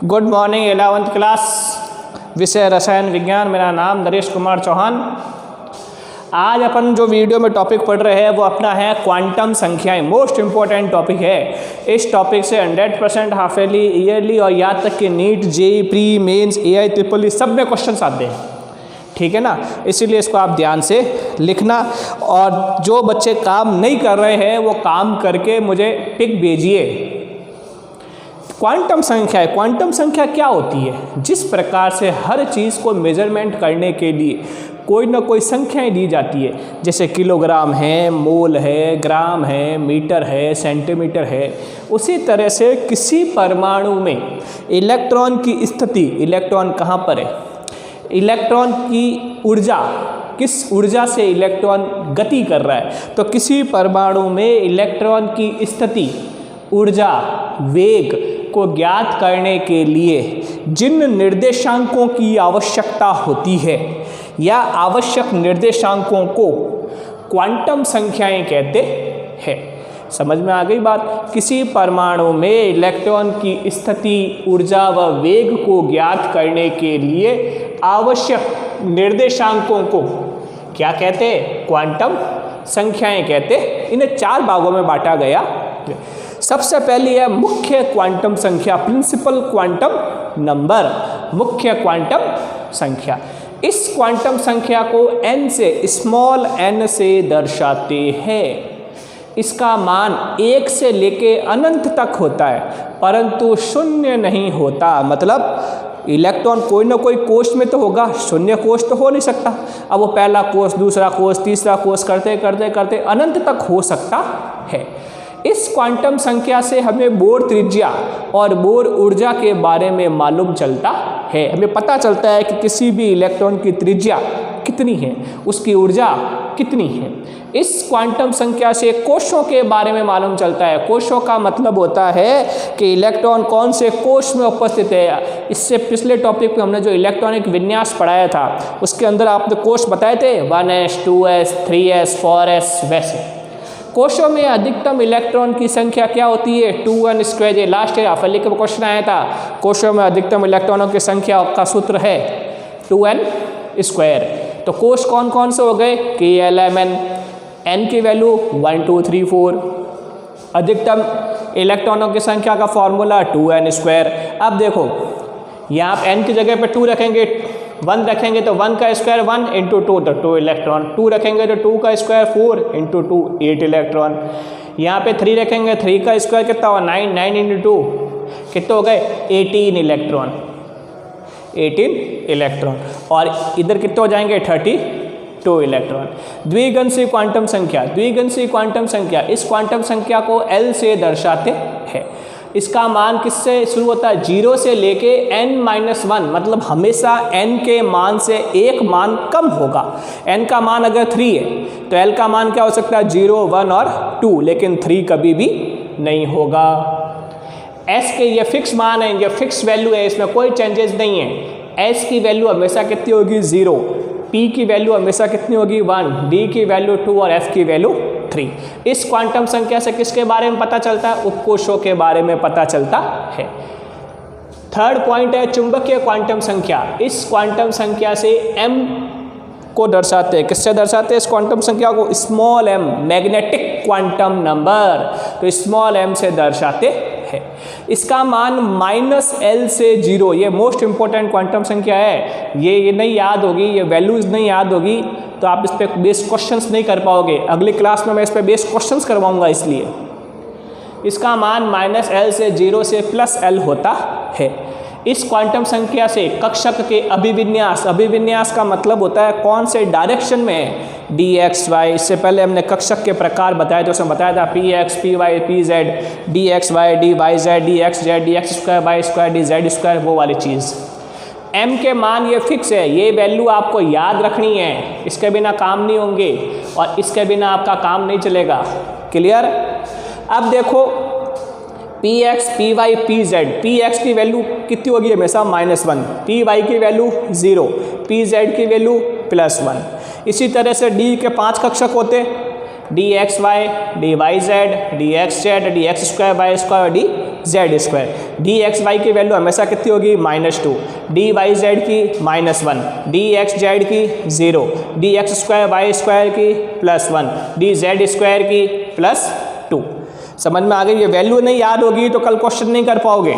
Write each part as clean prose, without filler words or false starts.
Good morning 11th class, विषय रसायन विज्ञान। मेरा नाम नरेश कुमार चौहान। आज अपन जो वीडियो में टॉपिक पढ़ रहे हैं वो अपना है क्वांटम संख्याएं। मोस्ट इम्पोर्टेंट टॉपिक है। इस टॉपिक से 100% हाफ ईयरली और यहाँ तक कि NEET, JEE pre, mains, AI, triple E सब में क्वेश्चन आते हैं, ठीक है ना। इसीलिए इसको आप ध्यान से लिखना, और जो बच्चे काम नहीं कर रहे हैं वो काम करके मुझे पिक भेजिए। क्वांटम संख्या है। क्वांटम संख्या क्या होती है? जिस प्रकार से हर चीज़ को मेजरमेंट करने के लिए कोई ना कोई संख्याएं दी जाती है, जैसे किलोग्राम है, मोल है, ग्राम है, मीटर है, सेंटीमीटर है, उसी तरह से किसी परमाणु में इलेक्ट्रॉन की स्थिति, इलेक्ट्रॉन कहाँ पर है, इलेक्ट्रॉन की ऊर्जा, किस ऊर्जा से इलेक्ट्रॉन गति कर रहा है, तो किसी परमाणु में इलेक्ट्रॉन की स्थिति, ऊर्जा, वेग को ज्ञात करने के लिए जिन निर्देशांकों की आवश्यकता होती है या आवश्यक निर्देशांकों को क्वांटम संख्याएं कहते हैं। समझ में आ गई बात? किसी परमाणु में इलेक्ट्रॉन की स्थिति, ऊर्जा व वेग को ज्ञात करने के लिए आवश्यक निर्देशांकों को क्या कहते हैं? क्वांटम संख्याएं कहते हैं। इन्हें 4 भागों में बांटा गया। सबसे पहली है मुख्य क्वांटम संख्या, प्रिंसिपल क्वांटम नंबर, मुख्य क्वांटम संख्या। इस क्वांटम संख्या को n से, स्मॉल n से दर्शाते हैं। इसका मान 1 से लेके अनंत तक होता है, परंतु शून्य नहीं होता। मतलब इलेक्ट्रॉन कोई ना कोई कोश में तो होगा, शून्य कोश तो हो नहीं सकता। अब वो पहला कोश, दूसरा कोश, तीसरा कोश करते करते करते अनंत तक हो सकता है। इस क्वांटम संख्या से हमें बोर त्रिज्या और बोर ऊर्जा के बारे में मालूम चलता है। हमें पता चलता है कि किसी भी इलेक्ट्रॉन की त्रिज्या कितनी है, उसकी ऊर्जा कितनी है। इस क्वांटम संख्या से कोशों के बारे में मालूम चलता है। कोशों का मतलब होता है कि इलेक्ट्रॉन कौन से कोश में उपस्थित है। इससे पिछले टॉपिक पे हमने जो इलेक्ट्रॉनिक विन्यास पढ़ाया था उसके अंदर आपने कोश बताए थे, 1s, 2s, 3s, 4s, वैसे कोशों में अधिकतम इलेक्ट्रॉन की संख्या क्या होती है? 2n square. ये लास्ट ईयर हाफ ईयरली का क्वेश्चन आया था। कोशों में अधिकतम इलेक्ट्रॉनों की संख्या का सूत्र है 2n स्क्वायर। तो कोश कौन कौन से हो गए? K11, n की वैल्यू 1 2 3 4। अधिकतम इलेक्ट्रॉनों की संख्या का फॉर्मूला 2n स्क्वायर। अब देखो, यहाँ आप n की जगह पे 2 रखेंगे, 1 रखेंगे तो 1 का स्क्वायर 1 इंटू 2 तो 2 इलेक्ट्रॉन, 2 रखेंगे तो 2 का स्क्वायर 4 इंटू 2 8 इलेक्ट्रॉन। यहाँ पे 3 रखेंगे, 3 का स्क्वायर कितना हुआ? 9, 9 इंटू 2 कितने हो गए? 18 इलेक्ट्रॉन, 18 इलेक्ट्रॉन। और इधर कितने हो जाएंगे? 32 इलेक्ट्रॉन। द्विघनसीय क्वांटम संख्या, द्विघनसीय क्वांटम संख्या, इस क्वांटम संख्या को L से दर्शाते हैं। इसका मान किससे शुरू होता है? 0 से लेके n-1, मतलब हमेशा n के मान से एक मान कम होगा। n का मान अगर 3 है तो L का मान क्या हो सकता है? 0, 1 और 2, लेकिन 3 कभी भी नहीं होगा। S के ये फिक्स मान है, ये फिक्स वैल्यू है, इसमें कोई चेंजेस नहीं है। S की वैल्यू हमेशा कितनी होगी? 0। P की वैल्यू हमेशा कितनी होगी? 1। D की वैल्यू 2 और F की वैल्यू 3। इस क्वांटम संख्या से किसके बारे में पता चलता है? उपकोशों के बारे में पता चलता है। थर्ड पॉइंट है चुंबकीय क्वांटम संख्या। इस क्वांटम संख्या से m को दर्शाते हैं। किससे दर्शाते हैं इस क्वांटम संख्या को? Small m, magnetic quantum number. तो स्मॉल m से दर्शाते हैं। इसका मान -L से 0, ये मोस्ट इंपॉर्टेंट क्वांटम संख्या है। ये नहीं याद होगी, ये वैल्यूज नहीं याद होगी तो आप इस पर बेस्ड क्वेश्चंस नहीं कर पाओगे। अगली क्लास में मैं इस पर बेस्ड क्वेश्चंस करवाऊंगा। इसलिए इसका मान -L से 0 से +L होता है। इस क्वांटम संख्या से कक्षक के अभिविन्यास, अभिविन्यास का मतलब होता है कौन से डायरेक्शन में है, dx y। इससे पहले हमने कक्षक के प्रकार बताए थे, उसमें बताया था px, py, pz, dxy, dyz, dxz, dx square, y square, dz square, वो वाली चीज़। m के मान ये फिक्स है, ये वैल्यू आपको याद रखनी है, इसके बिना काम नहीं होंगे और इसके बिना आपका काम नहीं चलेगा। क्लियर? अब देखो px, py, pz, px की वैल्यू कितनी होगी? हमेशा -1, py की वैल्यू 0, pz की वैल्यू +1। इसी तरह से d के 5 कक्षक होते, dxy, dyz, dxz, dx square, y square, z square. D x y की वैल्यू हमेशा कितनी होगी -2, डी वाई जेड की -1, डी एक्स जेड की 0, d x square y square की +1, डी जेड स्क्वायर की +2। समझ में आ गई? ये वैल्यू नहीं याद होगी तो कल क्वेश्चन नहीं कर पाओगे।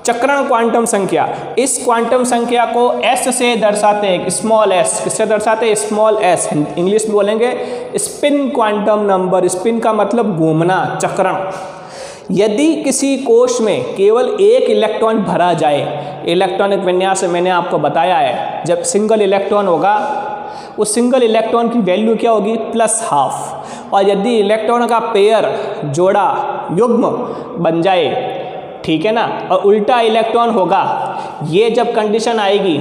चक्रण क्वांटम संख्या, इस क्वांटम संख्या को s से दर्शाते हैं, स्मॉल s। किससे दर्शाते हैं? Small s। इंग्लिश में बोलेंगे स्पिन क्वांटम नंबर। स्पिन का मतलब घूमना, चक्रण। यदि किसी कोश में केवल एक इलेक्ट्रॉन भरा जाए, इलेक्ट्रॉनिक विन्यास मैंने आपको बताया है, जब सिंगल इलेक्ट्रॉन होगा उस सिंगल इलेक्ट्रॉन की वैल्यू क्या होगी? +12। और यदि इलेक्ट्रॉन का पेयर, जोड़ा, युग्म बन जाए, ठीक है ना, और उल्टा इलेक्ट्रॉन होगा, ये जब कंडीशन आएगी,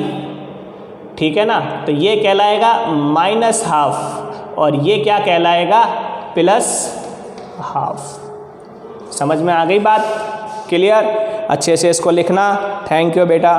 ठीक है ना, तो ये कहलाएगा -12 और ये क्या कहलाएगा? +12। समझ में आ गई बात? क्लियर? अच्छे से इसको लिखना। थैंक यू बेटा।